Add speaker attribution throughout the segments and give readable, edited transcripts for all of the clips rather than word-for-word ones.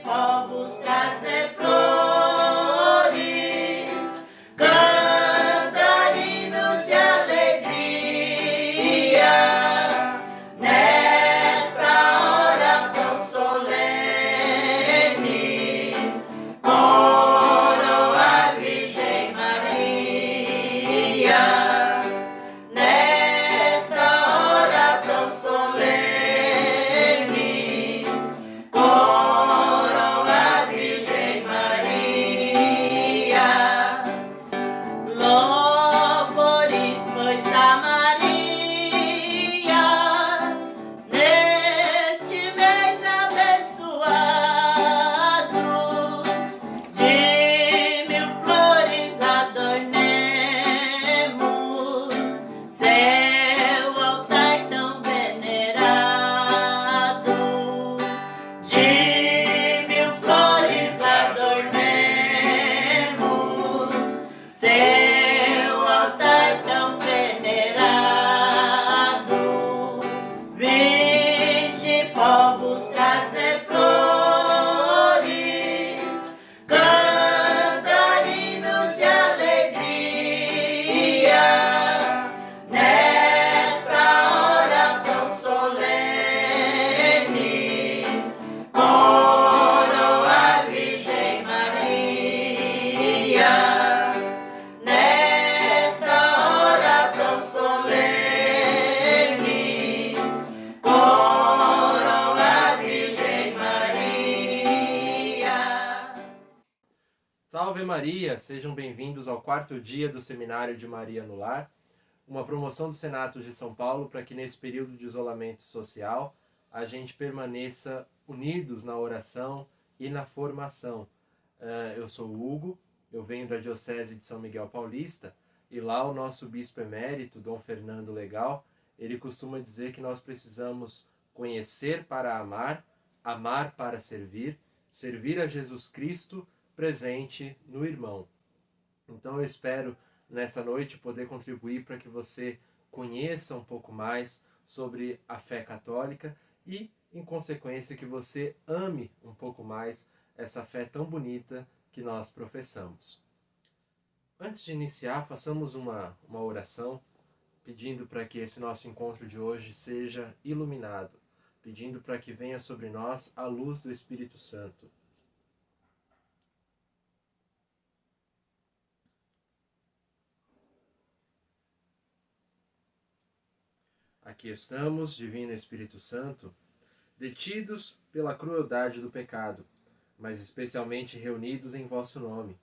Speaker 1: povos trazer flores, cantar hinos de alegria, nesta hora tão solene, coroa a Virgem Maria, nesta hora tão solene, coroa a Virgem Maria. Louvores, pois, a Maria, neste mês abençoado, de mil flores adornemos seu altar tão venerado. De mil flores adornemos seu altar tão venerado. Vinde, povos, trazer flores, cantar hinos de alegria, nesta hora tão solene, coroa a Virgem Maria, nesta hora tão solene, coroa a Virgem Maria.
Speaker 2: Salve Maria! Sejam bem-vindos ao 4º dia do Seminário de Maria no Lar, uma promoção do Senatus de São Paulo para que nesse período de isolamento social a gente permaneça unidos na oração e na formação. Eu sou o Hugo, eu venho da Diocese de São Miguel Paulista e lá o nosso Bispo Emérito, Dom Fernando Legal, ele costuma dizer que nós precisamos conhecer para amar, amar para servir, servir a Jesus Cristo presente no irmão. Então eu espero nessa noite poder contribuir para que você conheça um pouco mais sobre a fé católica e, em consequência, que você ame um pouco mais essa fé tão bonita que nós professamos. Antes de iniciar, façamos uma oração pedindo para que esse nosso encontro de hoje seja iluminado, pedindo para que venha sobre nós a luz do Espírito Santo. Aqui estamos, Divino Espírito Santo, detidos pela crueldade do pecado, mas especialmente reunidos em vosso nome.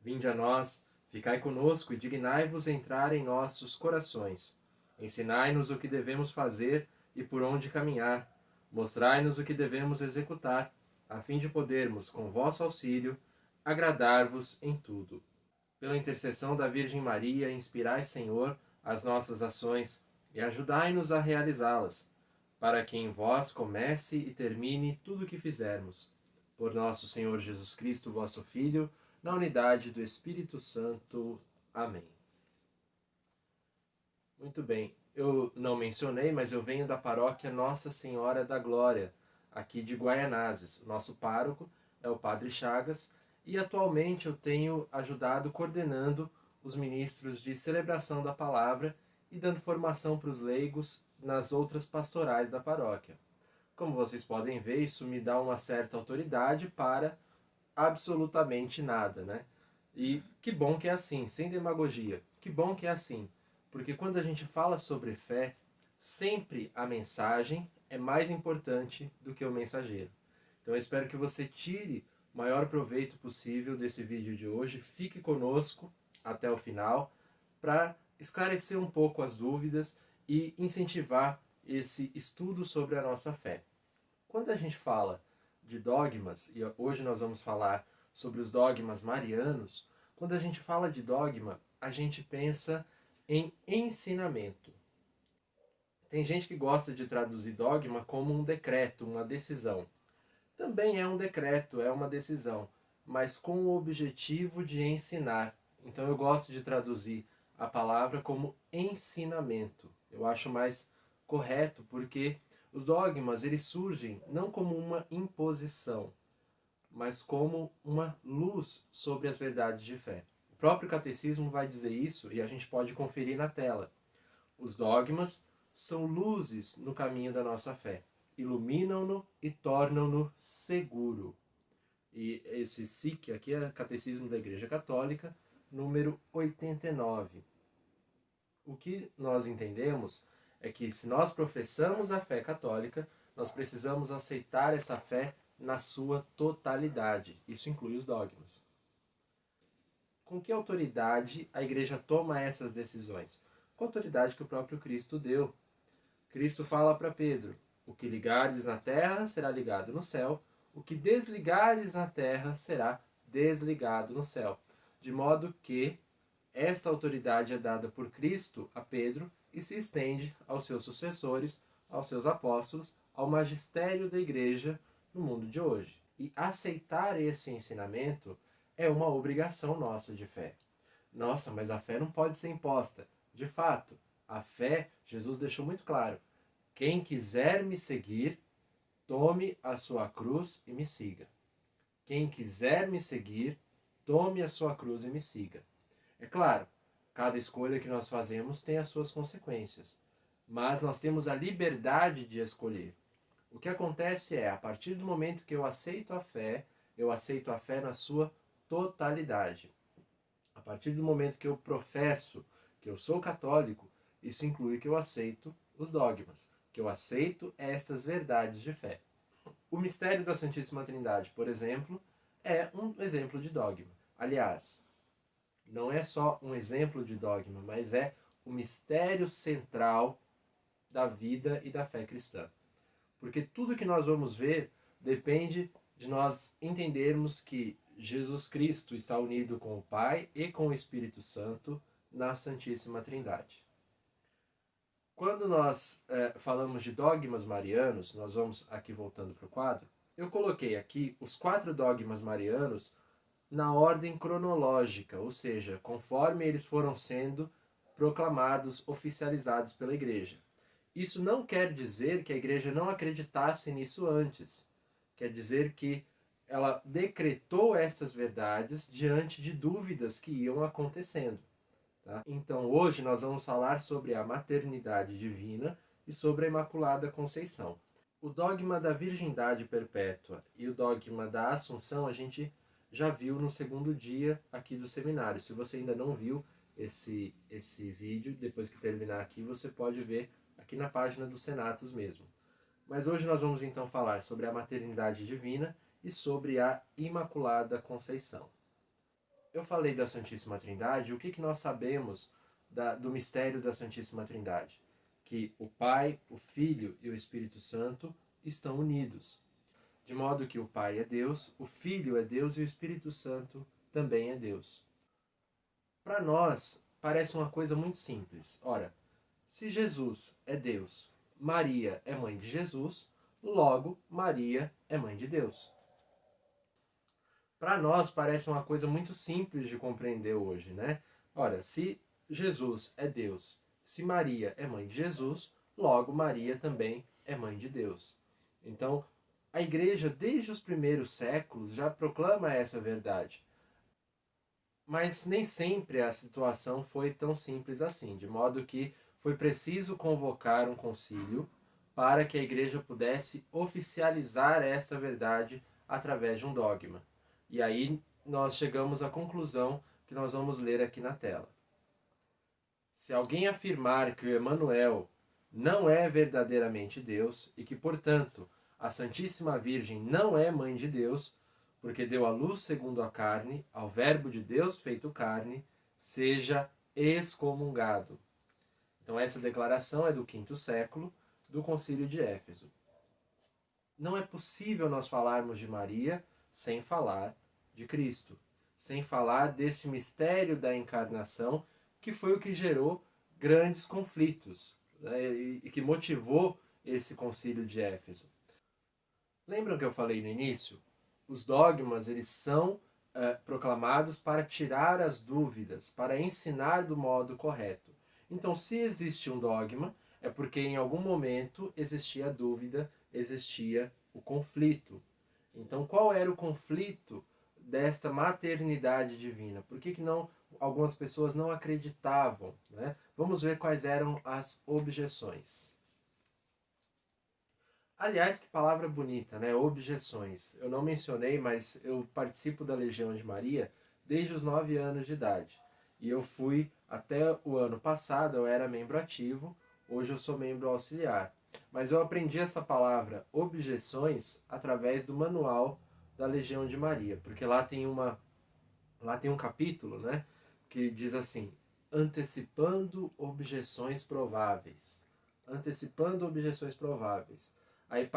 Speaker 2: Vinde a nós, ficai conosco e dignai-vos entrar em nossos corações. Ensinai-nos o que devemos fazer e por onde caminhar. Mostrai-nos o que devemos executar, a fim de podermos, com vosso auxílio, agradar-vos em tudo. Pela intercessão da Virgem Maria, inspirai, Senhor, as nossas ações e ajudai-nos a realizá-las, para que em vós comece e termine tudo o que fizermos. Por nosso Senhor Jesus Cristo, vosso Filho, na unidade do Espírito Santo. Amém. Muito bem, eu não mencionei, mas eu venho da paróquia Nossa Senhora da Glória, aqui de Guaianazes. Nosso pároco é o Padre Chagas e atualmente eu tenho ajudado coordenando os ministros de celebração da palavra e dando formação para os leigos nas outras pastorais da paróquia. Como vocês podem ver, isso me dá uma certa autoridade para absolutamente nada, né? E que bom que é assim, sem demagogia. Que bom que é assim, porque quando a gente fala sobre fé, sempre a mensagem é mais importante do que o mensageiro. Então eu espero que você tire o maior proveito possível desse vídeo de hoje. Fique conosco até o final para esclarecer um pouco as dúvidas e incentivar esse estudo sobre a nossa fé. Quando a gente fala de dogmas, e hoje nós vamos falar sobre os dogmas marianos, quando a gente fala de dogma, a gente pensa em ensinamento. Tem gente que gosta de traduzir dogma como um decreto, uma decisão. Também é um decreto, é uma decisão, mas com o objetivo de ensinar. Então eu gosto de traduzir a palavra como ensinamento. Eu acho mais correto, porque os dogmas eles surgem não como uma imposição. mas como uma luz sobre as verdades de fé. O próprio catecismo vai dizer isso e a gente pode conferir na tela. Os dogmas são luzes no caminho da nossa fé, iluminam-no e tornam-no seguro. E esse SIC aqui é Catecismo da Igreja Católica, número 89. O que nós entendemos é que se nós professamos a fé católica, nós precisamos aceitar essa fé na sua totalidade. Isso inclui os dogmas. Com que autoridade a Igreja toma essas decisões? Com a autoridade que o próprio Cristo deu. Cristo fala para Pedro: o que ligares na terra será ligado no céu, o que desligares na terra será desligado no céu. De modo que esta autoridade é dada por Cristo a Pedro e se estende aos seus sucessores, aos seus apóstolos, ao magistério da Igreja no mundo de hoje. E aceitar esse ensinamento é uma obrigação nossa de fé. Nossa, mas a fé não pode ser imposta. De fato, a fé, Jesus deixou muito claro: quem quiser me seguir, tome a sua cruz e me siga. Quem quiser me seguir, tome a sua cruz e me siga. É claro, cada escolha que nós fazemos tem as suas consequências, mas nós temos a liberdade de escolher. O que acontece é, a partir do momento que eu aceito a fé na sua totalidade. A partir do momento que eu professo que eu sou católico, isso inclui que eu aceito os dogmas, que eu aceito estas verdades de fé. O mistério da Santíssima Trindade, por exemplo, é um exemplo de dogma. Aliás, não é só um exemplo de dogma, mas é o mistério central da vida e da fé cristã. Porque tudo que nós vamos ver depende de nós entendermos que Jesus Cristo está unido com o Pai e com o Espírito Santo na Santíssima Trindade. Quando nós falamos de dogmas marianos, nós vamos aqui voltando para o quadro, eu coloquei aqui os 4 dogmas marianos na ordem cronológica, ou seja, conforme eles foram sendo proclamados, oficializados pela Igreja. Isso não quer dizer que a Igreja não acreditasse nisso antes. Quer dizer que ela decretou essas verdades diante de dúvidas que iam acontecendo. Tá? Então hoje nós vamos falar sobre a maternidade divina e sobre a Imaculada Conceição. O dogma da virgindade perpétua e o dogma da Assunção a gente já viu no segundo dia aqui do seminário. Se você ainda não viu esse vídeo, depois que terminar aqui, você pode ver aqui na página do Senatus mesmo. Mas hoje nós vamos então falar sobre a maternidade divina e sobre a Imaculada Conceição. Eu falei da Santíssima Trindade, o que nós sabemos do mistério da Santíssima Trindade? Que o Pai, o Filho e o Espírito Santo estão unidos. De modo que o Pai é Deus, o Filho é Deus e o Espírito Santo também é Deus. Para nós, parece uma coisa muito simples. Ora, se Jesus é Deus, Maria é mãe de Jesus, logo Maria é mãe de Deus. Para nós parece uma coisa muito simples de compreender hoje, né? Ora, se Jesus é Deus, se Maria é mãe de Jesus, logo Maria também é mãe de Deus. Então, a Igreja, desde os primeiros séculos, já proclama essa verdade. Mas nem sempre a situação foi tão simples assim, de modo que foi preciso convocar um concílio para que a Igreja pudesse oficializar esta verdade através de um dogma. E aí nós chegamos à conclusão que nós vamos ler aqui na tela. Se alguém afirmar que o Emanuel não é verdadeiramente Deus e que, portanto, a Santíssima Virgem não é mãe de Deus, porque deu à luz segundo a carne, ao Verbo de Deus feito carne, seja excomungado. Então essa declaração é do V século, do Concílio de Éfeso. Não é possível nós falarmos de Maria sem falar de Cristo, sem falar desse mistério da encarnação, que foi o que gerou grandes conflitos, né, e que motivou esse Concílio de Éfeso. Lembram que eu falei no início? Os dogmas, eles são proclamados para tirar as dúvidas, para ensinar do modo correto. Então, se existe um dogma, é porque em algum momento existia a dúvida, existia o conflito. Então, qual era o conflito desta maternidade divina? Por que não algumas pessoas não acreditavam, né? Vamos ver quais eram as objeções. Aliás, que palavra bonita, né? Objeções. Eu não mencionei, mas eu participo da Legião de Maria desde os 9 anos de idade. E eu fui até o ano passado, eu era membro ativo, hoje eu sou membro auxiliar. Mas eu aprendi essa palavra objeções através do manual da Legião de Maria, porque lá tem um capítulo, né, que diz assim: antecipando objeções prováveis. Antecipando objeções prováveis. Aí,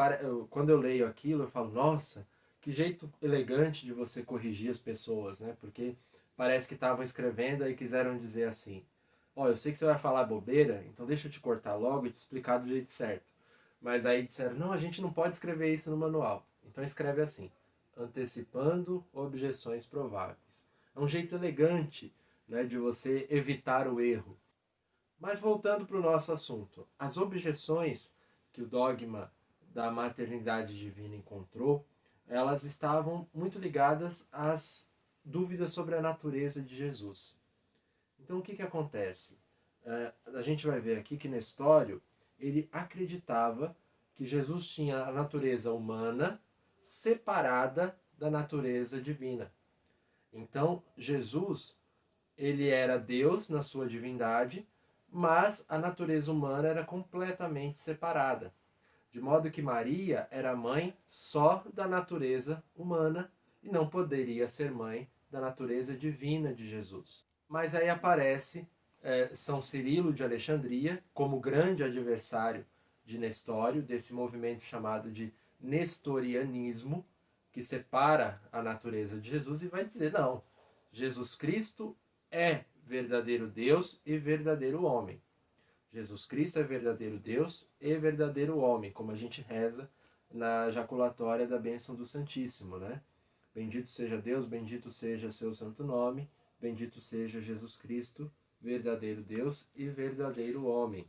Speaker 2: quando eu leio aquilo, eu falo, nossa, que jeito elegante de você corrigir as pessoas, né? Porque parece que estavam escrevendo e quiseram dizer assim: ó, eu sei que você vai falar bobeira, então deixa eu te cortar logo e te explicar do jeito certo. Mas aí disseram, não, a gente não pode escrever isso no manual. Então escreve assim: antecipando objeções prováveis. É um jeito elegante, né, de você evitar o erro. Mas voltando para o nosso assunto, as objeções que o dogma da maternidade divina encontrou, elas estavam muito ligadas às dúvidas sobre a natureza de Jesus. Então o que acontece? A gente vai ver aqui que Nestório ele acreditava que Jesus tinha a natureza humana separada da natureza divina. Então Jesus ele era Deus na sua divindade, mas a natureza humana era completamente separada. De modo que Maria era mãe só da natureza humana e não poderia ser mãe da natureza divina de Jesus. Mas aí aparece São Cirilo de Alexandria como grande adversário de Nestório, desse movimento chamado de nestorianismo, que separa a natureza de Jesus e vai dizer, não, Jesus Cristo é verdadeiro Deus e verdadeiro homem. Jesus Cristo é verdadeiro Deus e verdadeiro homem, como a gente reza na jaculatória da bênção do Santíssimo, né? Bendito seja Deus, bendito seja seu santo nome, bendito seja Jesus Cristo, verdadeiro Deus e verdadeiro homem.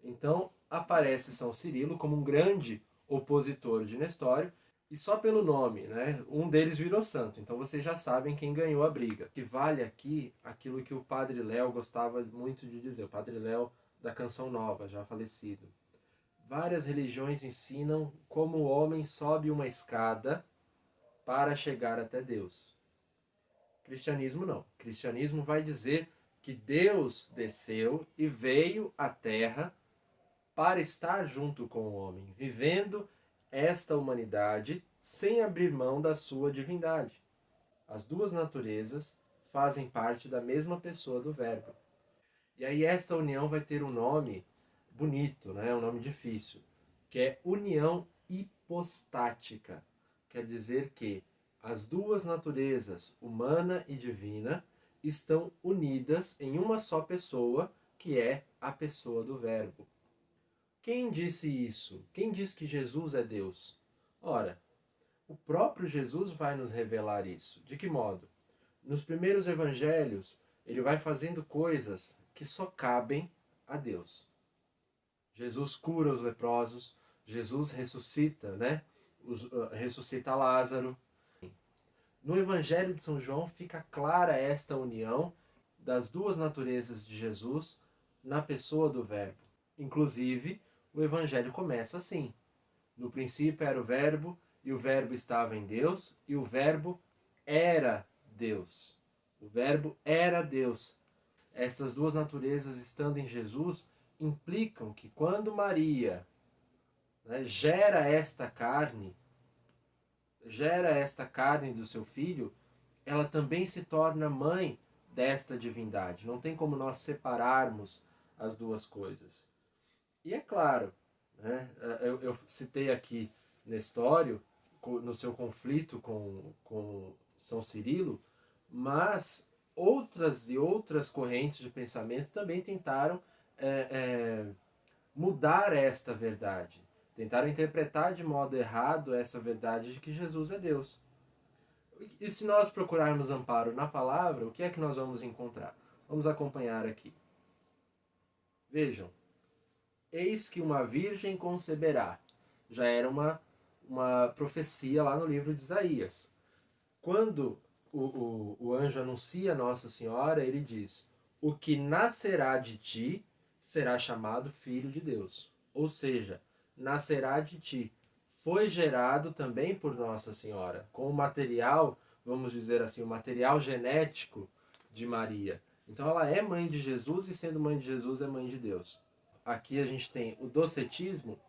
Speaker 2: Então aparece São Cirilo como um grande opositor de Nestório, e só pelo nome, né? Um deles virou santo, então vocês já sabem quem ganhou a briga. Que vale aqui aquilo que o Padre Léo gostava muito de dizer, o Padre Léo da Canção Nova, já falecido. Várias religiões ensinam como o homem sobe uma escada para chegar até Deus. Cristianismo não. Cristianismo vai dizer que Deus desceu e veio à Terra para estar junto com o homem, vivendo esta humanidade sem abrir mão da sua divindade. As duas naturezas fazem parte da mesma pessoa do Verbo. E aí esta união vai ter um nome bonito, né? Um nome difícil, que é união hipostática. Quer dizer que as duas naturezas, humana e divina, estão unidas em uma só pessoa, que é a pessoa do Verbo. Quem disse isso? Quem diz que Jesus é Deus? Ora, o próprio Jesus vai nos revelar isso. De que modo? Nos primeiros evangelhos, ele vai fazendo coisas que só cabem a Deus. Jesus cura os leprosos, Jesus ressuscita, né? Ressuscita Lázaro. No Evangelho de São João fica clara esta união das duas naturezas de Jesus na pessoa do Verbo. Inclusive, o Evangelho começa assim: no princípio era o Verbo, e o Verbo estava em Deus, e o Verbo era Deus. O Verbo era Deus. Essas duas naturezas estando em Jesus implicam que quando Maria, né, gera esta carne do seu filho, ela também se torna mãe desta divindade. Não tem como nós separarmos as duas coisas. E é claro, né, eu citei aqui Nestório, no seu conflito com São Cirilo, mas outras correntes de pensamento também tentaram mudar esta verdade. Tentaram interpretar de modo errado essa verdade de que Jesus é Deus. E se nós procurarmos amparo na palavra, o que é que nós vamos encontrar? Vamos acompanhar aqui. Vejam. Eis que uma virgem conceberá. Já era uma profecia lá no livro de Isaías. Quando o anjo anuncia Nossa Senhora, ele diz: o que nascerá de ti será chamado Filho de Deus. Ou seja, nascerá de ti. Foi gerado também por Nossa Senhora, com o material, vamos dizer assim, o material genético de Maria. Então ela é mãe de Jesus e, sendo mãe de Jesus, é mãe de Deus. Aqui a gente tem o docetismo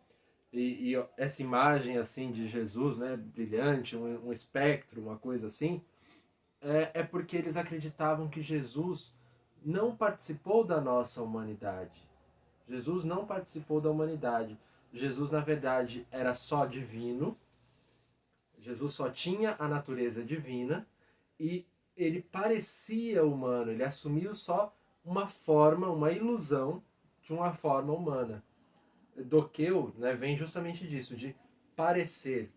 Speaker 2: e essa imagem assim de Jesus, né, brilhante, um espectro, uma coisa assim, é porque eles acreditavam que Jesus não participou da nossa humanidade. Jesus não participou da humanidade. Jesus, na verdade, era só divino. Jesus só tinha a natureza divina e ele parecia humano. Ele assumiu só uma forma, uma ilusão de uma forma humana. Doqueu, né, vem justamente disso, de parecer.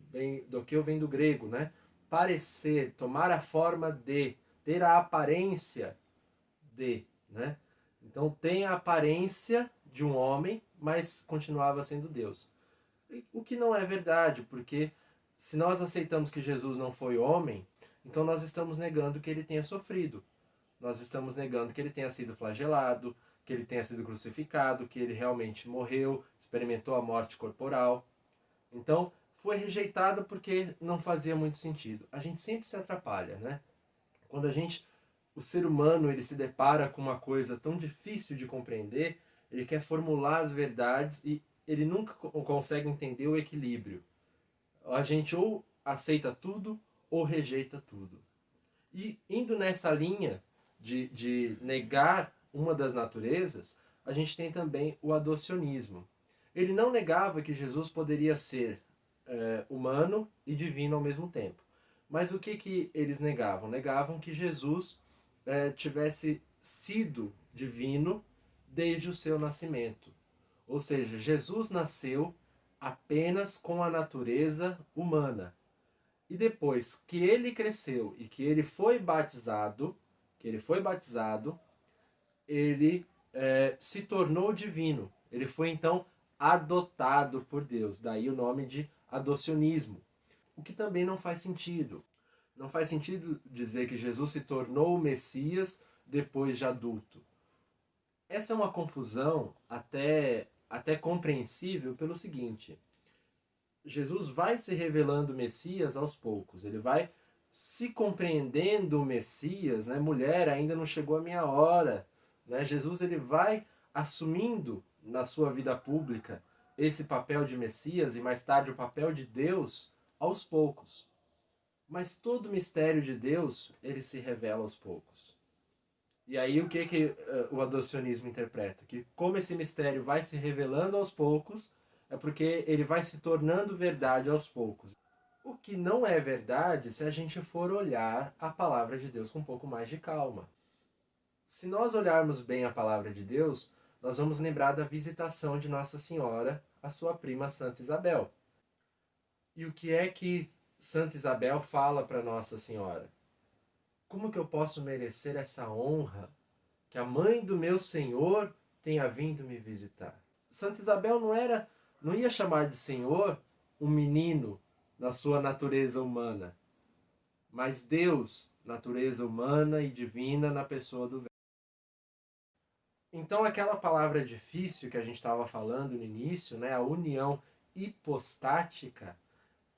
Speaker 2: Doqueu vem do grego, né? Parecer, tomar a forma de, ter a aparência de, né? Então tem a aparência de um homem, mas continuava sendo Deus. O que não é verdade, porque se nós aceitamos que Jesus não foi homem, então nós estamos negando que ele tenha sofrido. Nós estamos negando que ele tenha sido flagelado, que ele tenha sido crucificado, que ele realmente morreu, experimentou a morte corporal. Então, foi rejeitado porque não fazia muito sentido. A gente sempre se atrapalha, né? Quando o ser humano, ele se depara com uma coisa tão difícil de compreender, ele quer formular as verdades e ele nunca consegue entender o equilíbrio. A gente ou aceita tudo ou rejeita tudo. E indo nessa linha de negar uma das naturezas, a gente tem também o adocionismo. Ele não negava que Jesus poderia ser humano e divino ao mesmo tempo. Mas o que eles negavam? Negavam que Jesus tivesse sido divino desde o seu nascimento. Ou seja, Jesus nasceu apenas com a natureza humana. E depois que ele cresceu e que ele foi batizado, ele se tornou divino. Ele foi então adotado por Deus. Daí o nome de adocionismo. O que também não faz sentido. Não faz sentido dizer que Jesus se tornou o Messias depois de adulto. Essa é uma confusão até compreensível pelo seguinte: Jesus vai se revelando o Messias aos poucos. Ele vai se compreendendo o Messias, né? Mulher, ainda não chegou a minha hora. Né? Jesus ele vai assumindo na sua vida pública esse papel de Messias e mais tarde o papel de Deus aos poucos. Mas todo o mistério de Deus, ele se revela aos poucos. E aí o que o adocionismo interpreta? Que como esse mistério vai se revelando aos poucos, é porque ele vai se tornando verdade aos poucos. O que não é verdade se a gente for olhar a palavra de Deus com um pouco mais de calma. Se nós olharmos bem a palavra de Deus, nós vamos lembrar da visitação de Nossa Senhora à sua prima Santa Isabel. E o que é que Santa Isabel fala para Nossa Senhora? Como que eu posso merecer essa honra que a mãe do meu Senhor tenha vindo me visitar? Santa Isabel não ia chamar de Senhor um menino na sua natureza humana, mas Deus, natureza humana e divina na pessoa do Verbo. Então aquela palavra difícil que a gente estava falando no início, né, a união hipostática,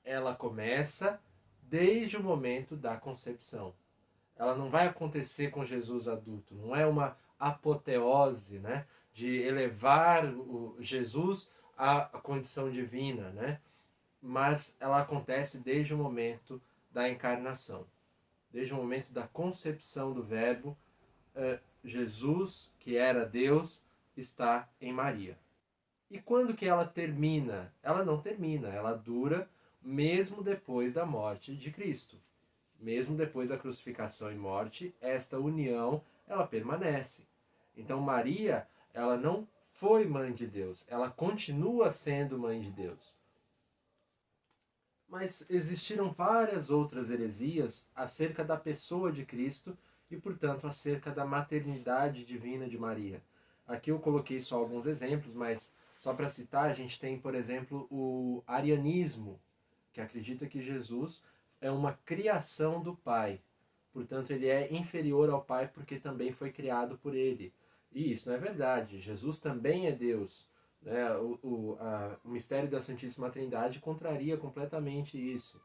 Speaker 2: ela começa desde o momento da concepção. Ela não vai acontecer com Jesus adulto, não é uma apoteose, né, de elevar o Jesus à condição divina, né? Mas ela acontece desde o momento da encarnação, desde o momento da concepção do Verbo. Jesus, que era Deus, está em Maria. E quando que ela termina? Ela não termina, ela dura mesmo depois da morte de Cristo. Mesmo depois da crucificação e morte, esta união, ela permanece. Então Maria, ela não foi mãe de Deus, ela continua sendo mãe de Deus. Mas existiram várias outras heresias acerca da pessoa de Cristo e, portanto, acerca da maternidade divina de Maria. Aqui eu coloquei só alguns exemplos, mas só para citar, a gente tem, por exemplo, o arianismo, que acredita que Jesus é uma criação do Pai. Portanto, ele é inferior ao Pai porque também foi criado por ele. E isso não é verdade. Jesus também é Deus. Né? O mistério da Santíssima Trindade contraria completamente isso.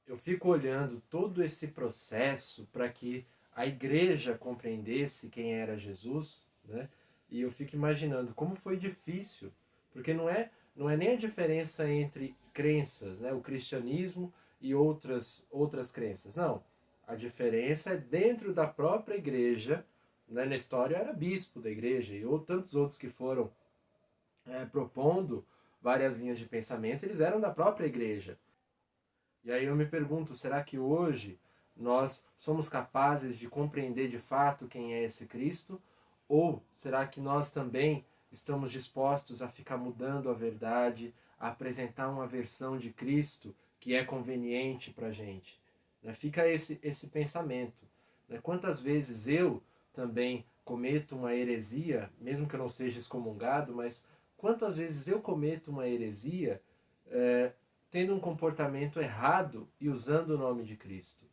Speaker 2: Eu fico olhando todo esse processo para que a igreja compreendesse quem era Jesus, né? E eu fico imaginando como foi difícil, porque não é nem a diferença entre crenças, né? O cristianismo e outras crenças. Não. A diferença é dentro da própria igreja, né? Na história era bispo da igreja e tantos outros que foram propondo várias linhas de pensamento, eles eram da própria igreja. E aí eu me pergunto, será que hoje nós somos capazes de compreender de fato quem é esse Cristo? Ou será que nós também estamos dispostos a ficar mudando a verdade, a apresentar uma versão de Cristo que é conveniente para a gente? Fica esse pensamento. Quantas vezes eu também cometo uma heresia, mesmo que eu não seja excomungado, mas quantas vezes eu cometo uma heresia tendo um comportamento errado e usando o nome de Cristo?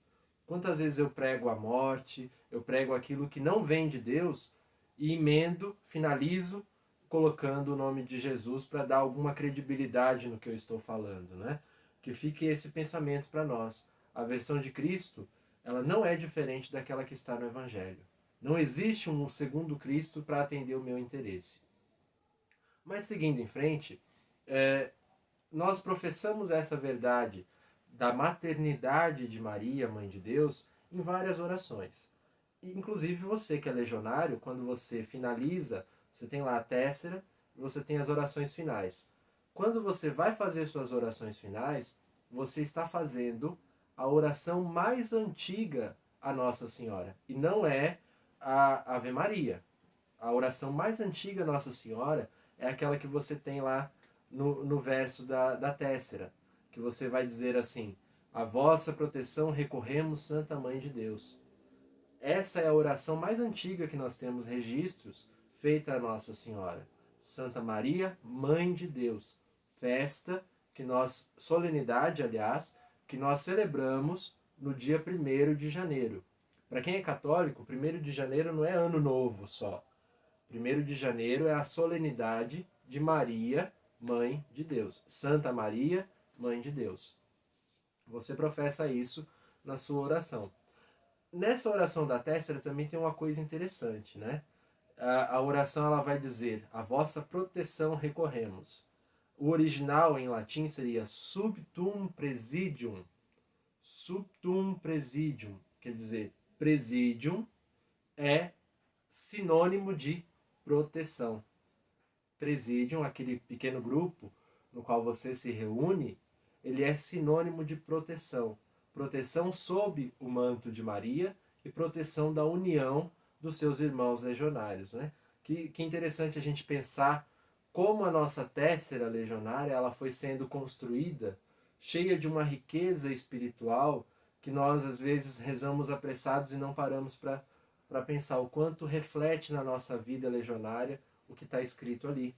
Speaker 2: Quantas vezes eu prego a morte, eu prego aquilo que não vem de Deus e emendo, finalizo, colocando o nome de Jesus para dar alguma credibilidade no que eu estou falando, né? Que fique esse pensamento para nós. A versão de Cristo, ela não é diferente daquela que está no Evangelho. Não existe um segundo Cristo para atender o meu interesse. Mas seguindo em frente, nós professamos essa verdade da maternidade de Maria, Mãe de Deus, em várias orações. Inclusive você que é legionário, quando você finaliza, você tem lá a Téssera e você tem as orações finais. Quando você vai fazer suas orações finais, você está fazendo a oração mais antiga a Nossa Senhora. E não é a Ave Maria. A oração mais antiga a Nossa Senhora é aquela que você tem lá no verso da Téssera, que você vai dizer assim: a vossa proteção recorremos, Santa Mãe de Deus. Essa é a oração mais antiga que nós temos registros, feita a Nossa Senhora. Santa Maria, Mãe de Deus. Festa, solenidade, aliás, que nós celebramos no dia 1º de janeiro. Para quem é católico, 1º de janeiro não é ano novo só. 1º de janeiro é a solenidade de Maria, Mãe de Deus. Santa Maria, Mãe de Deus. Você professa isso na sua oração. Nessa oração da Téssera também tem uma coisa interessante, né? A oração ela vai dizer: a vossa proteção recorremos. O original em latim seria subtum presidium. Subtum presidium, quer dizer, presidium é sinônimo de proteção. Presidium, aquele pequeno grupo no qual você se reúne, ele é sinônimo de proteção. Proteção sob o manto de Maria e proteção da união dos seus irmãos legionários. Né? Que interessante a gente pensar como a nossa Téssera legionária ela foi sendo construída, cheia de uma riqueza espiritual que nós às vezes rezamos apressados e não paramos para pensar o quanto reflete na nossa vida legionária o que está escrito ali.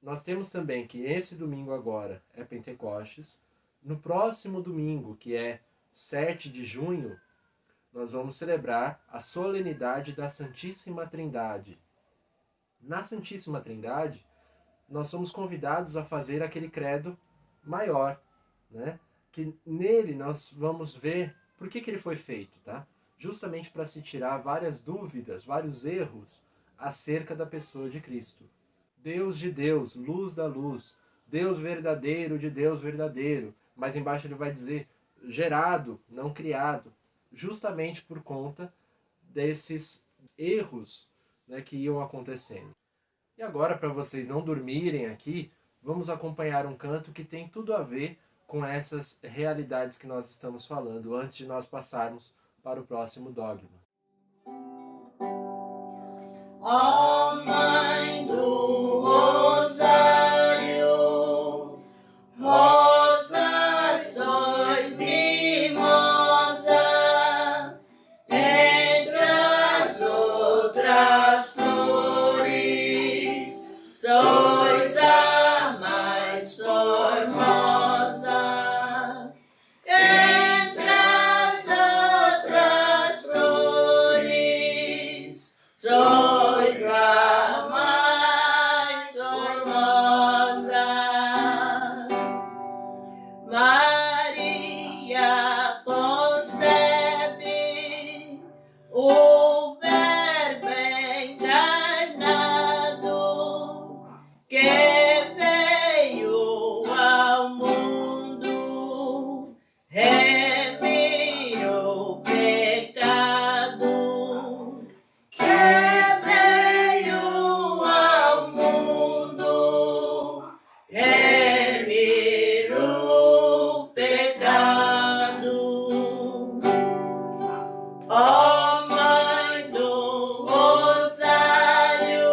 Speaker 2: Nós temos também que esse domingo agora é Pentecostes. No próximo domingo, que é 7 de junho, nós vamos celebrar a solenidade da Santíssima Trindade. Na Santíssima Trindade, nós somos convidados a fazer aquele credo maior, né? Que nele nós vamos ver por que ele foi feito, tá? Justamente para se tirar várias dúvidas, vários erros acerca da pessoa de Cristo. Deus de Deus, luz da luz, Deus verdadeiro de Deus verdadeiro. Mas embaixo ele vai dizer gerado, não criado, justamente por conta desses erros, né, que iam acontecendo. E agora, para vocês não dormirem aqui, vamos acompanhar um canto que tem tudo a ver com essas realidades que nós estamos falando, antes de nós passarmos para o próximo dogma.
Speaker 1: Ó Mãe do Rosário, rosa sois mimosa, entre as outras flores, sois a o pecado. Ó Mãe do Rosário,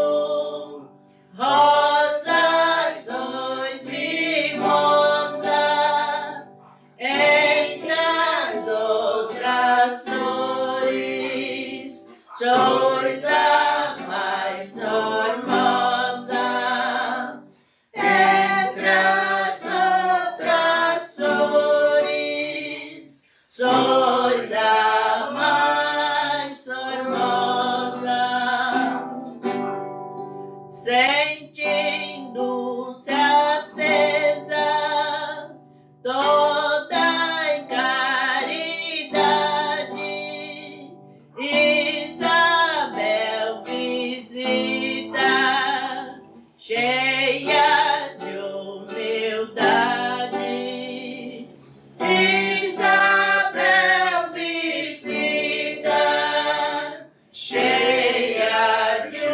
Speaker 1: rosa sois mimosa, entre as outras flores, sois a mais formosa. Entre as outras flores, sois a mais formosa. Sentindo-se acesa toda em caridade, Isabel visita, cheia de humildade. Isabel visita, cheia de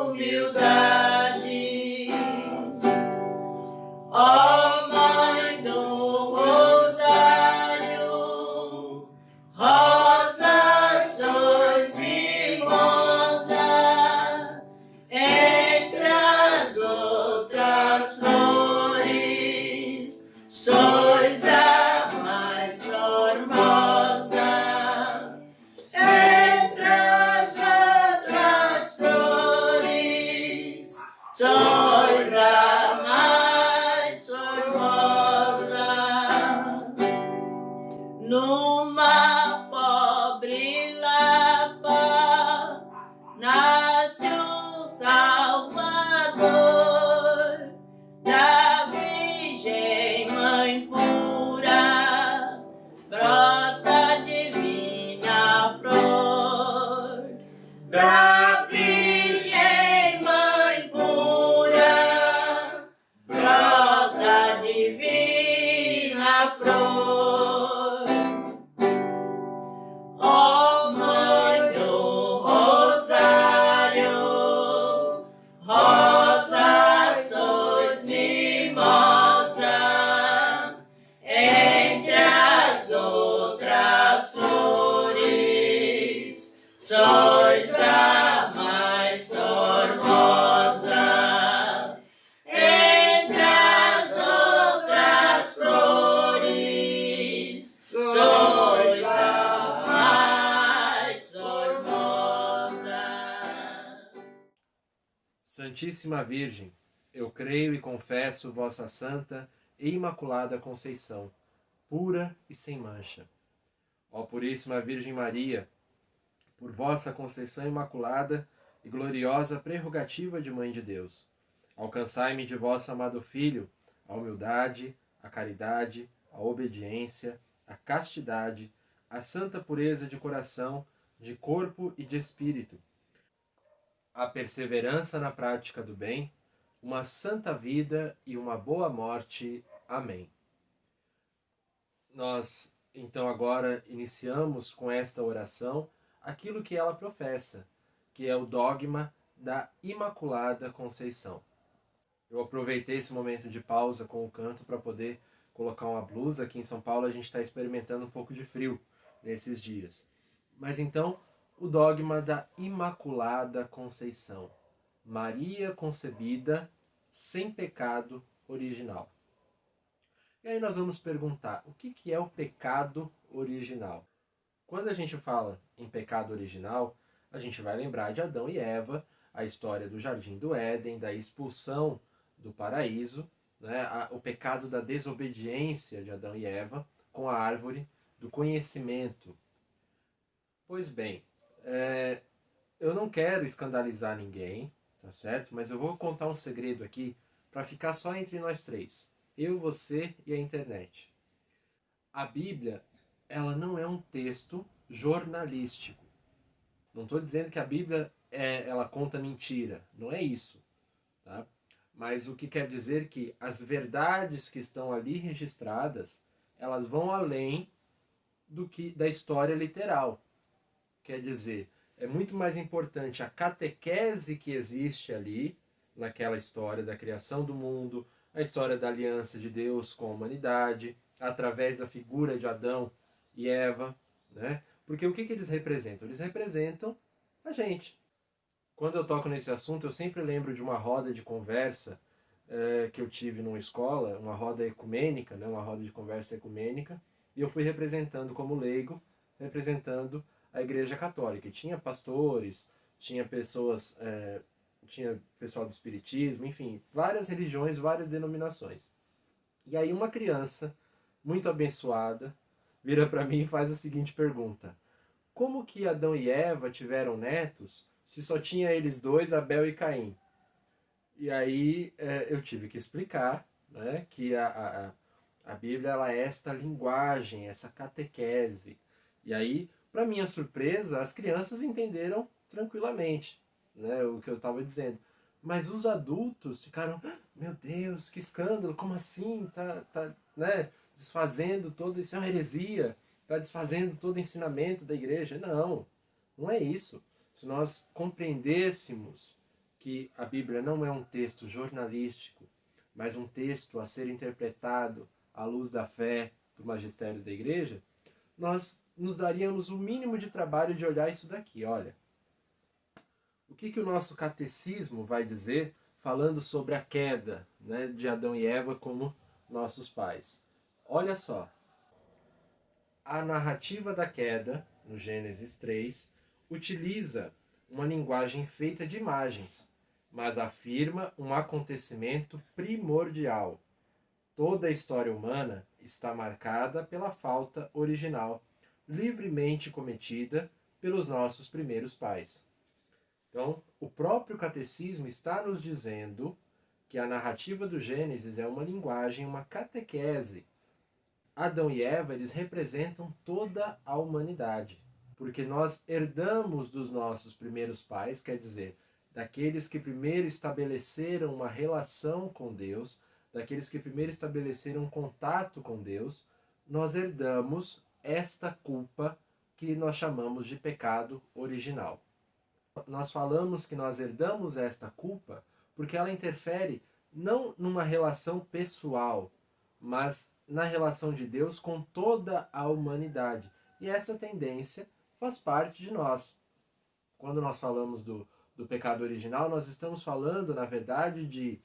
Speaker 1: humildade. Ó Mãe do Rosário, rosa sois mimosa, entre as outras flores, sois a mais formosa. Entre as outras flores, sois a mais formosa. Numa pobre lapa nasce um Salvador, da Virgem Mãe pura, brota divina flor. Da Virgem Mãe pura, brota divina flor. Ó Mãe do Rosário, rosa sois mimosa, entre as outras flores, sois a mais formosa. Entre as outras flores, sois a mais formosa.
Speaker 2: Santíssima Virgem, eu creio e confesso vossa santa e imaculada Conceição, pura e sem mancha. Ó Puríssima Virgem Maria, por vossa Conceição Imaculada e gloriosa prerrogativa de Mãe de Deus, alcançai-me de vosso amado Filho a humildade, a caridade, a obediência, a castidade, a santa pureza de coração, de corpo e de espírito, a perseverança na prática do bem, uma santa vida e uma boa morte. Amém. Nós, então, agora iniciamos com esta oração aquilo que ela professa, que é o dogma da Imaculada Conceição. Eu aproveitei esse momento de pausa com o canto para poder colocar uma blusa. Aqui em São Paulo a gente está experimentando um pouco de frio nesses dias. Mas então, o dogma da Imaculada Conceição. Maria concebida sem pecado original. E aí nós vamos perguntar, o que é o pecado original? Quando a gente fala em pecado original, a gente vai lembrar de Adão e Eva, a história do Jardim do Éden, da expulsão do paraíso, né? O pecado da desobediência de Adão e Eva com a árvore do conhecimento. Pois bem, eu não quero escandalizar ninguém, tá certo? Mas eu vou contar um segredo aqui para ficar só entre nós três. Eu, você e a internet. A Bíblia, ela não é um texto jornalístico. Não estou dizendo que a Bíblia ela conta mentira. Não é isso. Tá? Mas o que quer dizer que as verdades que estão ali registradas, elas vão além da história literal. Quer dizer, é muito mais importante a catequese que existe ali, naquela história da criação do mundo, a história da aliança de Deus com a humanidade, através da figura de Adão e Eva, né? Porque o que eles representam? Eles representam a gente. Quando eu toco nesse assunto, eu sempre lembro de uma roda de conversa que eu tive numa escola, uma roda ecumênica, né? Uma roda de conversa ecumênica, e eu fui representando como leigo, representando a Igreja Católica. E tinha pastores, tinha pessoas, tinha pessoal do Espiritismo, enfim, várias religiões, várias denominações. E aí uma criança, muito abençoada, vira para mim e faz a seguinte pergunta: como que Adão e Eva tiveram netos se só tinha eles dois, Abel e Caim? E aí eu tive que explicar, né, que a Bíblia ela é esta linguagem, essa catequese. E aí, para minha surpresa, as crianças entenderam tranquilamente, né, o que eu estava dizendo. Mas os adultos ficaram: "Ah, meu Deus, que escândalo, como assim? Né, desfazendo todo isso, é uma heresia, está desfazendo todo o ensinamento da igreja." Não, não é isso. Se nós compreendêssemos que a Bíblia não é um texto jornalístico, mas um texto a ser interpretado à luz da fé do magistério da igreja, nós nos daríamos o mínimo de trabalho de olhar isso daqui. Olha, o que o nosso catecismo vai dizer falando sobre a queda, né, de Adão e Eva como nossos pais? Olha só, a narrativa da queda, no Gênesis 3, utiliza uma linguagem feita de imagens, mas afirma um acontecimento primordial. Toda a história humana está marcada pela falta original, livremente cometida pelos nossos primeiros pais. Então, o próprio catecismo está nos dizendo que a narrativa do Gênesis é uma linguagem, uma catequese. Adão e Eva, eles representam toda a humanidade, porque nós herdamos dos nossos primeiros pais, quer dizer, daqueles que primeiro estabeleceram uma relação com Deus, daqueles que primeiro estabeleceram um contato com Deus, nós herdamos esta culpa que nós chamamos de pecado original. Nós falamos que nós herdamos esta culpa porque ela interfere não numa relação pessoal, mas na relação de Deus com toda a humanidade. E essa tendência faz parte de nós. Quando nós falamos do pecado original, nós estamos falando, na verdade,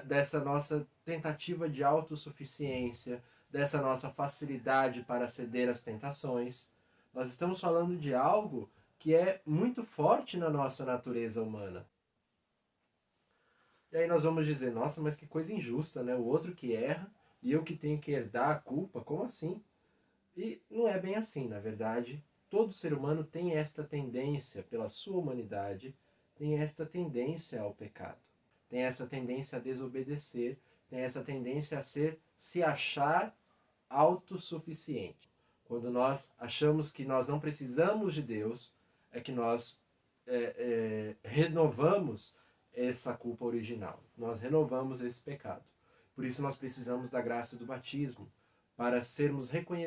Speaker 2: dessa nossa tentativa de autossuficiência, dessa nossa facilidade para ceder às tentações. Nós estamos falando de algo que é muito forte na nossa natureza humana. E aí nós vamos dizer: nossa, mas que coisa injusta, né? O outro que erra e eu que tenho que herdar a culpa, como assim? E não é bem assim, na verdade. Todo ser humano tem esta tendência, pela sua humanidade, tem esta tendência ao pecado. Tem essa tendência a desobedecer, tem essa tendência a se achar autossuficiente. Quando nós achamos que nós não precisamos de Deus, é que nós renovamos essa culpa original. Nós renovamos esse pecado. Por isso nós precisamos da graça do batismo, para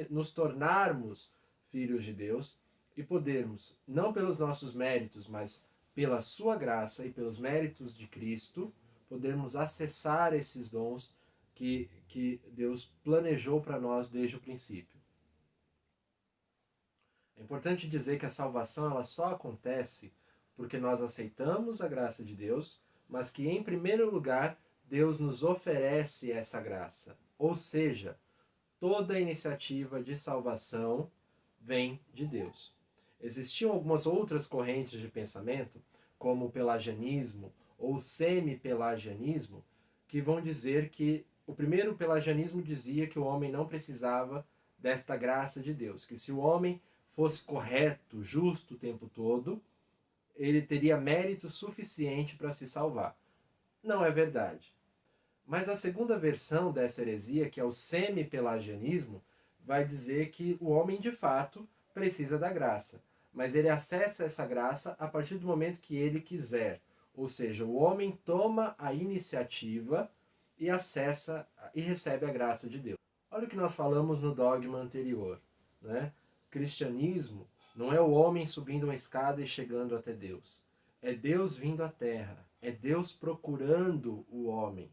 Speaker 2: nos tornarmos filhos de Deus e podermos, não pelos nossos méritos, mas pela sua graça e pelos méritos de Cristo, podermos acessar esses dons que Deus planejou para nós desde o princípio. É importante dizer que a salvação ela só acontece porque nós aceitamos a graça de Deus, mas que, em primeiro lugar, Deus nos oferece essa graça. Ou seja, toda a iniciativa de salvação vem de Deus. Existiam algumas outras correntes de pensamento, como o pelagianismo ou o semi-pelagianismo, que vão dizer que o primeiro pelagianismo dizia que o homem não precisava desta graça de Deus, que se o homem fosse correto, justo o tempo todo, ele teria mérito suficiente para se salvar. Não é verdade. Mas a segunda versão dessa heresia, que é o semi-pelagianismo, vai dizer que o homem de fato precisa da graça, mas ele acessa essa graça a partir do momento que ele quiser. Ou seja, o homem toma a iniciativa e acessa e recebe a graça de Deus. Olha o que nós falamos no dogma anterior, né? Cristianismo não é o homem subindo uma escada e chegando até Deus. É Deus vindo à terra. É Deus procurando o homem.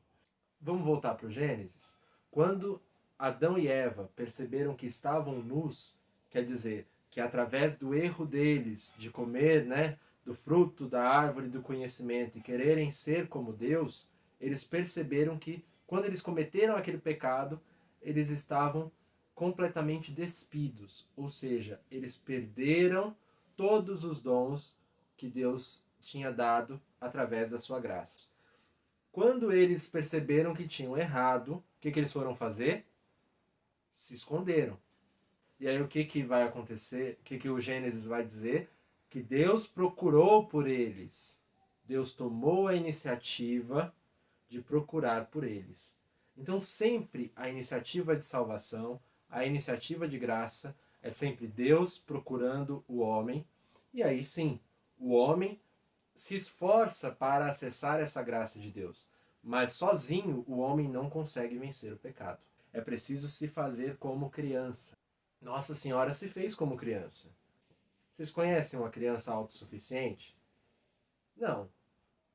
Speaker 2: Vamos voltar para o Gênesis? Quando Adão e Eva perceberam que estavam nus, quer dizer, que através do erro deles de comer, né, do fruto da árvore do conhecimento e quererem ser como Deus, eles perceberam que quando eles cometeram aquele pecado, eles estavam completamente despidos, ou seja, eles perderam todos os dons que Deus tinha dado através da sua graça. Quando eles perceberam que tinham errado, o que eles foram fazer? Se esconderam. E aí o que vai acontecer? O que o Gênesis vai dizer? Que Deus procurou por eles. Deus tomou a iniciativa de procurar por eles. Então sempre a iniciativa de salvação, a iniciativa de graça, é sempre Deus procurando o homem. E aí sim, o homem se esforça para acessar essa graça de Deus. Mas sozinho o homem não consegue vencer o pecado. É preciso se fazer como criança. Nossa Senhora se fez como criança. Vocês conhecem uma criança autossuficiente? Não.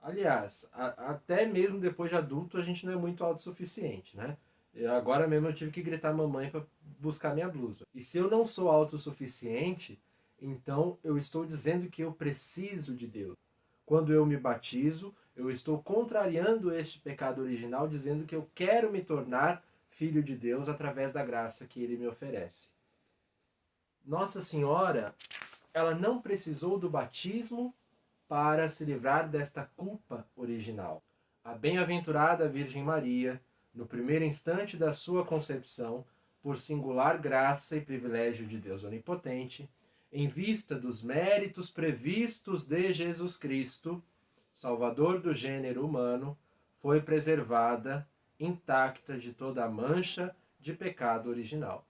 Speaker 2: Aliás, até mesmo depois de adulto a gente não é muito autossuficiente, né? Agora mesmo eu tive que gritar mamãe para buscar minha blusa. E se eu não sou autossuficiente, então eu estou dizendo que eu preciso de Deus. Quando eu me batizo, eu estou contrariando este pecado original, dizendo que eu quero me tornar filho de Deus através da graça que Ele me oferece. Nossa Senhora, ela não precisou do batismo para se livrar desta culpa original. A bem-aventurada Virgem Maria, no primeiro instante da sua concepção, por singular graça e privilégio de Deus Onipotente, em vista dos méritos previstos de Jesus Cristo, Salvador do gênero humano, foi preservada intacta de toda a mancha de pecado original.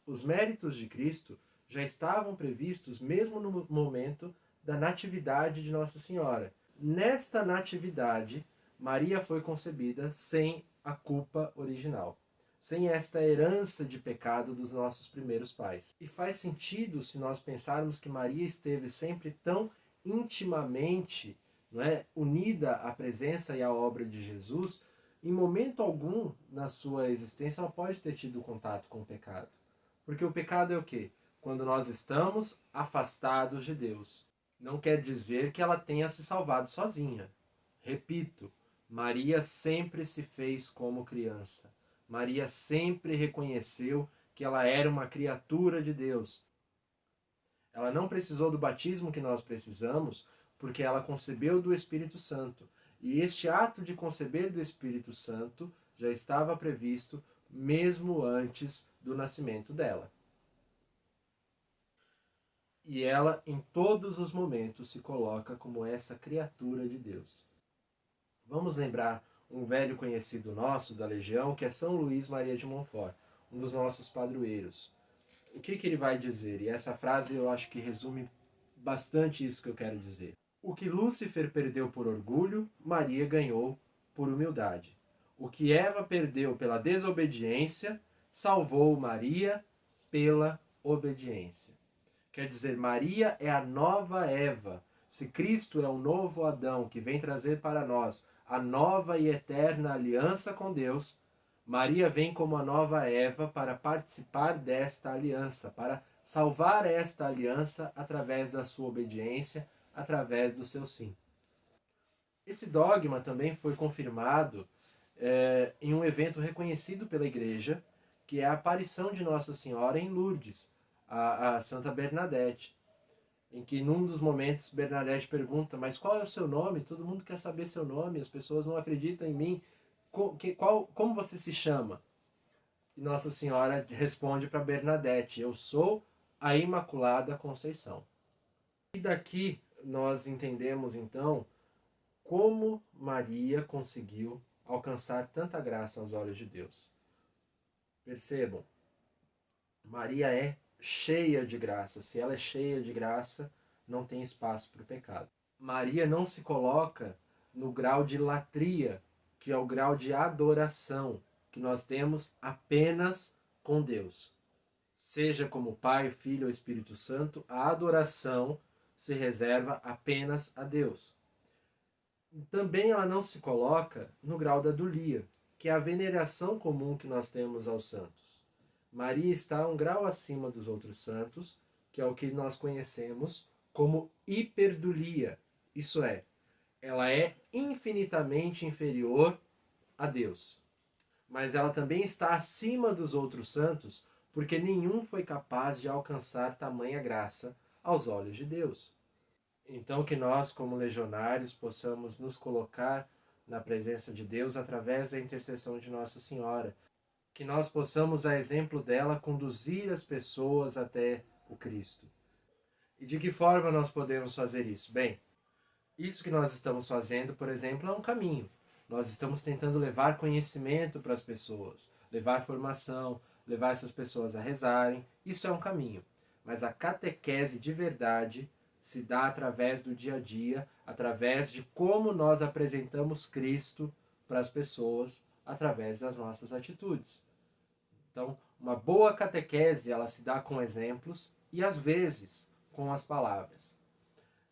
Speaker 2: Os méritos de Cristo já estavam previstos mesmo no momento da natividade de Nossa Senhora. Nesta natividade, Maria foi concebida sem a culpa original, sem esta herança de pecado dos nossos primeiros pais. E faz sentido se nós pensarmos que Maria esteve sempre tão intimamente, não é, unida à presença e à obra de Jesus. Em momento algum na sua existência ela pode ter tido contato com o pecado. Porque o pecado é o quê? Quando nós estamos afastados de Deus. Não quer dizer que ela tenha se salvado sozinha. Repito, Maria sempre se fez como criança. Maria sempre reconheceu que ela era uma criatura de Deus. Ela não precisou do batismo que nós precisamos, porque ela concebeu do Espírito Santo. E este ato de conceber do Espírito Santo já estava previsto mesmo antes do nascimento dela. E ela, em todos os momentos, se coloca como essa criatura de Deus. Vamos lembrar um velho conhecido nosso da Legião, que é São Luís Maria de Montfort, um dos nossos padroeiros. O que ele vai dizer? E essa frase eu acho que resume bastante isso que eu quero dizer. O que Lúcifer perdeu por orgulho, Maria ganhou por humildade. O que Eva perdeu pela desobediência, salvou Maria pela obediência. Quer dizer, Maria é a nova Eva. Se Cristo é o novo Adão que vem trazer para nós a nova e eterna aliança com Deus, Maria vem como a nova Eva para participar desta aliança, para salvar esta aliança através da sua obediência, através do seu sim. Esse dogma também foi confirmado em um evento reconhecido pela Igreja, que é a aparição de Nossa Senhora em Lourdes, a Santa Bernadette, em que num dos momentos Bernadette pergunta: mas qual é o seu nome? Todo mundo quer saber seu nome, as pessoas não acreditam em mim, como você se chama? E Nossa Senhora responde para Bernadette: eu sou a Imaculada Conceição. E daqui nós entendemos então como Maria conseguiu alcançar tanta graça aos olhos de Deus. Percebam, Maria é cheia de graça. Se ela é cheia de graça, não tem espaço para o pecado. Maria não se coloca no grau de latria, que é o grau de adoração que nós temos apenas com Deus. Seja como Pai, Filho ou Espírito Santo, a adoração se reserva apenas a Deus. Também ela não se coloca no grau da dulia. que é a veneração comum que nós temos aos santos. Maria está um grau acima dos outros santos, que é o que nós conhecemos como hiperdulia. Isso é, ela é infinitamente inferior a Deus. Mas ela também está acima dos outros santos, porque nenhum foi capaz de alcançar tamanha graça aos olhos de Deus. Então que nós, como legionários, possamos nos colocar na presença de Deus através da intercessão de Nossa Senhora. Que nós possamos, a exemplo dela, conduzir as pessoas até o Cristo. E de que forma nós podemos fazer isso? Bem, isso que nós estamos fazendo, por exemplo, é um caminho. Nós estamos tentando levar conhecimento para as pessoas, levar formação, levar essas pessoas a rezarem. Isso é um caminho. Mas a catequese de verdade se dá através do dia a dia, através de como nós apresentamos Cristo para as pessoas, através das nossas atitudes. Então, uma boa catequese, ela se dá com exemplos e, às vezes, com as palavras.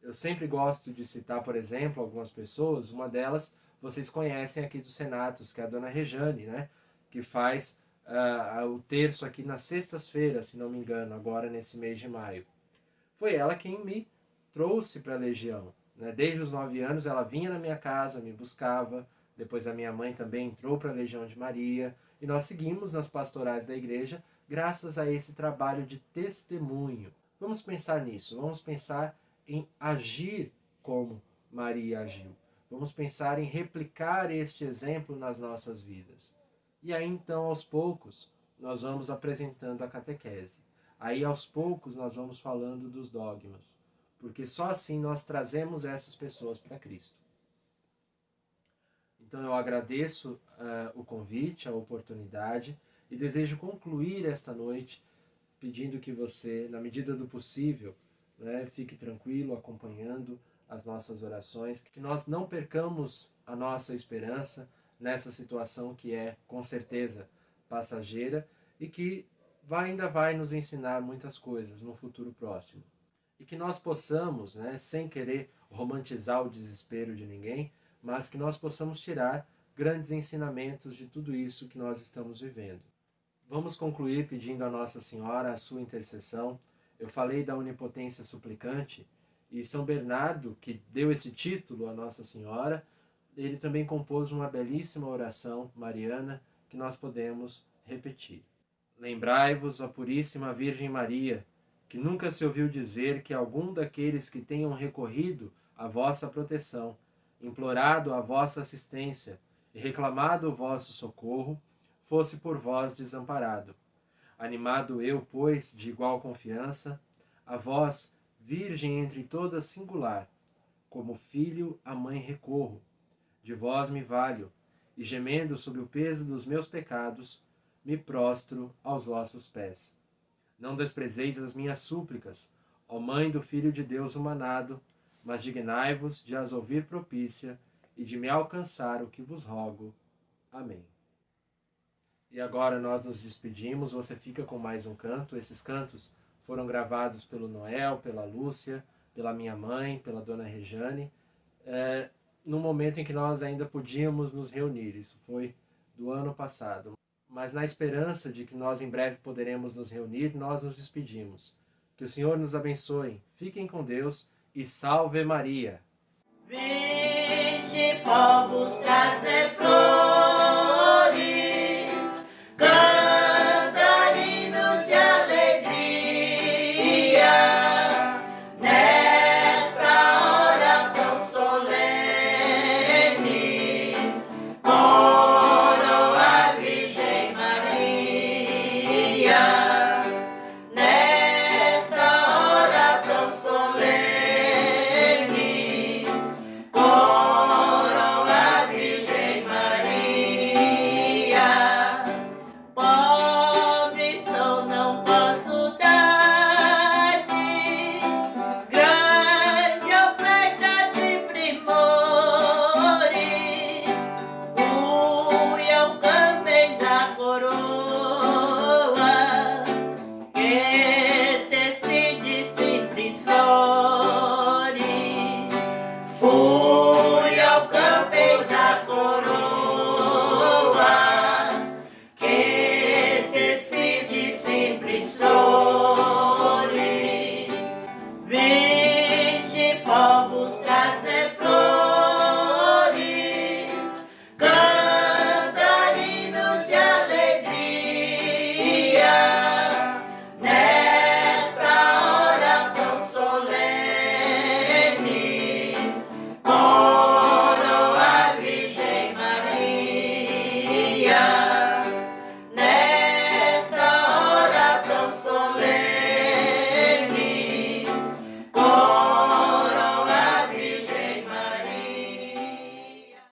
Speaker 2: Eu sempre gosto de citar, por exemplo, algumas pessoas. Uma delas, vocês conhecem aqui dos Senatos, que é a Dona Rejane, né? Que faz o terço aqui nas sextas-feiras, se não me engano, agora nesse mês de maio. Foi ela quem me trouxe para a Legião. Né? Desde os 9 anos ela vinha na minha casa, me buscava. Depois a minha mãe também entrou para a Legião de Maria. E nós seguimos nas pastorais da igreja graças a esse trabalho de testemunho. Vamos pensar nisso, vamos pensar em agir como Maria agiu. Vamos pensar em replicar este exemplo nas nossas vidas. E aí então, aos poucos, nós vamos apresentando a catequese. Aí aos poucos nós vamos falando dos dogmas. Porque só assim nós trazemos essas pessoas para Cristo. Então eu agradeço o convite, a oportunidade e desejo concluir esta noite pedindo que você, na medida do possível, né, fique tranquilo acompanhando as nossas orações, que nós não percamos a nossa esperança nessa situação que é, com certeza, passageira e que ainda vai nos ensinar muitas coisas no futuro próximo. E que nós possamos, né, sem querer romantizar o desespero de ninguém, mas que nós possamos tirar grandes ensinamentos de tudo isso que nós estamos vivendo. Vamos concluir pedindo a Nossa Senhora a sua intercessão. Eu falei da onipotência suplicante e São Bernardo, que deu esse título a Nossa Senhora, ele também compôs uma belíssima oração mariana que nós podemos repetir. Lembrai-vos, ó Puríssima Virgem Maria, que nunca se ouviu dizer que algum daqueles que tenham recorrido à vossa proteção, implorado a vossa assistência e reclamado o vosso socorro, fosse por vós desamparado. Animado eu, pois, de igual confiança, a vós, Virgem entre todas singular, como filho à mãe recorro, de vós me valho, e gemendo sob o peso dos meus pecados, me prostro aos vossos pés. Não desprezeis as minhas súplicas, ó Mãe do Filho de Deus humanado, mas dignai-vos de as ouvir propícia e de me alcançar o que vos rogo. Amém. E agora nós nos despedimos, você fica com mais um canto. Esses cantos foram gravados pelo Noel, pela Lúcia, pela minha mãe, pela Dona Rejane, no momento em que nós ainda podíamos nos reunir. Isso foi do ano passado. Mas na esperança de que nós em breve poderemos nos reunir, nós nos despedimos. Que o Senhor nos abençoe. Fiquem com Deus e salve Maria!
Speaker 1: Vinde, povos, trazer flores, cantar hinos de alegria, nesta hora tão solene, coroa a Virgem Maria, nesta hora tão solene. Coroa.